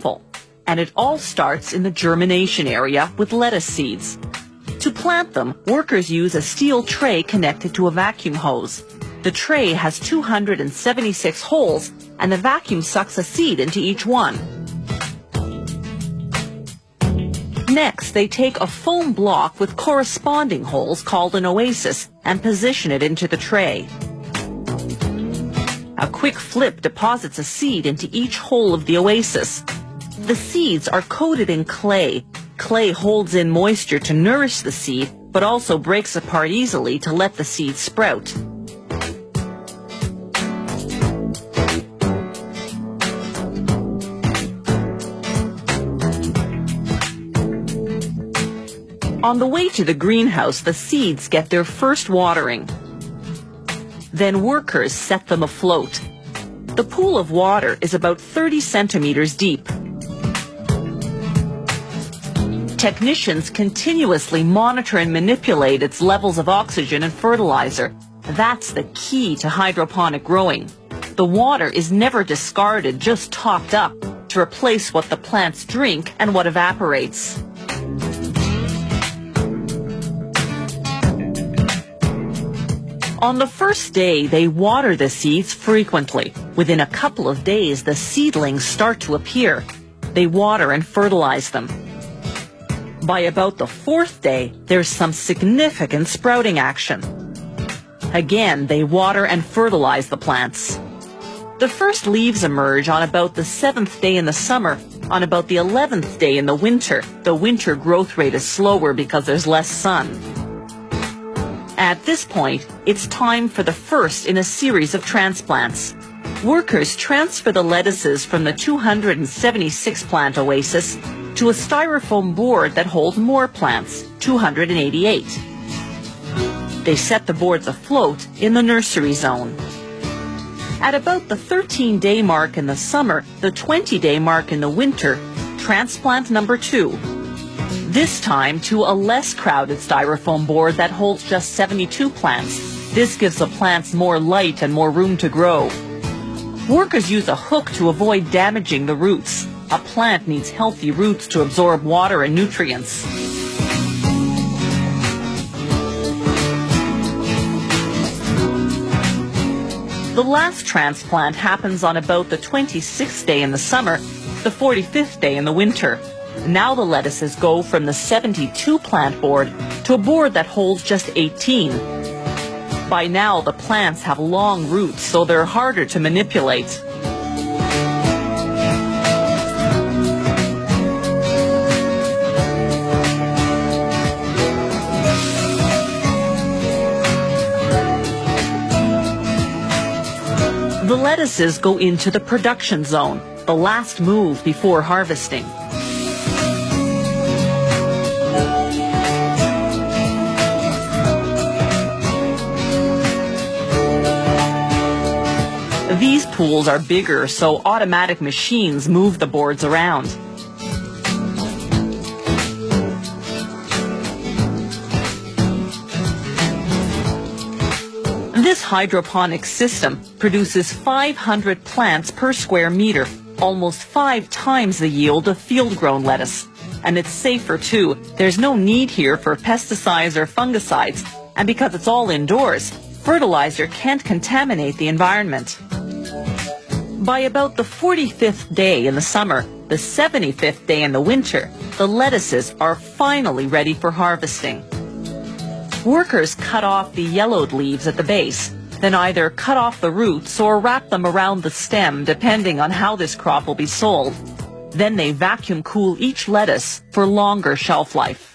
simple, and it all starts in the germination area with lettuce seeds. To plant them, workers use a steel tray connected to a vacuum hose. The tray has 276 holes, and the vacuum sucks a seed into each one. Next, they take a foam block with corresponding holes called an oasis and position it into the tray. A quick flip deposits a seed into each hole of the oasis. The seeds are coated in clay. Clay holds in moisture to nourish the seed, but also breaks apart easily to let the seed sprout. On the way to the greenhouse, the seeds get their first watering. Then workers set them afloat. The pool of water is about 30 centimeters deep. Technicians continuously monitor and manipulate its levels of oxygen and fertilizer. That's the key to hydroponic growing. The water is never discarded, just topped up to replace what the plants drink and what evaporates. On the first day, they water the seeds frequently. Within a couple of days, the seedlings start to appear. They water and fertilize them. By about the fourth day, there's some significant sprouting action. Again, they water and fertilize the plants. The first leaves emerge on about the 7th day in the summer. On about the 11th day in the winter growth rate is slower because there's less sun. At this point, it's time for the first in a series of transplants. Workers transfer the lettuces from the 276 plant oasis to a styrofoam board that holds more plants, 288. They set the boards afloat in the nursery zone. At about the 13-day mark in the summer, the 20-day mark in the winter, transplant number 2. This time to a less crowded styrofoam board that holds just 72 plants. This gives the plants more light and more room to grow. Workers use a hook to avoid damaging the roots. A plant needs healthy roots to absorb water and nutrients. The last transplant happens on about the 26th day in the summer, the 45th day in the winter. Now the lettuces go from the 72 plant board to a board that holds just 18. By now the plants have long roots, so they're harder to manipulate. The lettuces go into the production zone, the last move before harvesting. These pools are bigger, so automatic machines move the boards around. This hydroponic system produces 500 plants per square meter, almost 5 times the yield of field-grown lettuce. And it's safer too. There's no need here for pesticides or fungicides. And because it's all indoors, fertilizer can't contaminate the environment. By about the 45th day in the summer, the 75th day in the winter, the lettuces are finally ready for harvesting. Workers cut off the yellowed leaves at the base, then either cut off the roots or wrap them around the stem, depending on how this crop will be sold. Then they vacuum cool each lettuce for longer shelf life.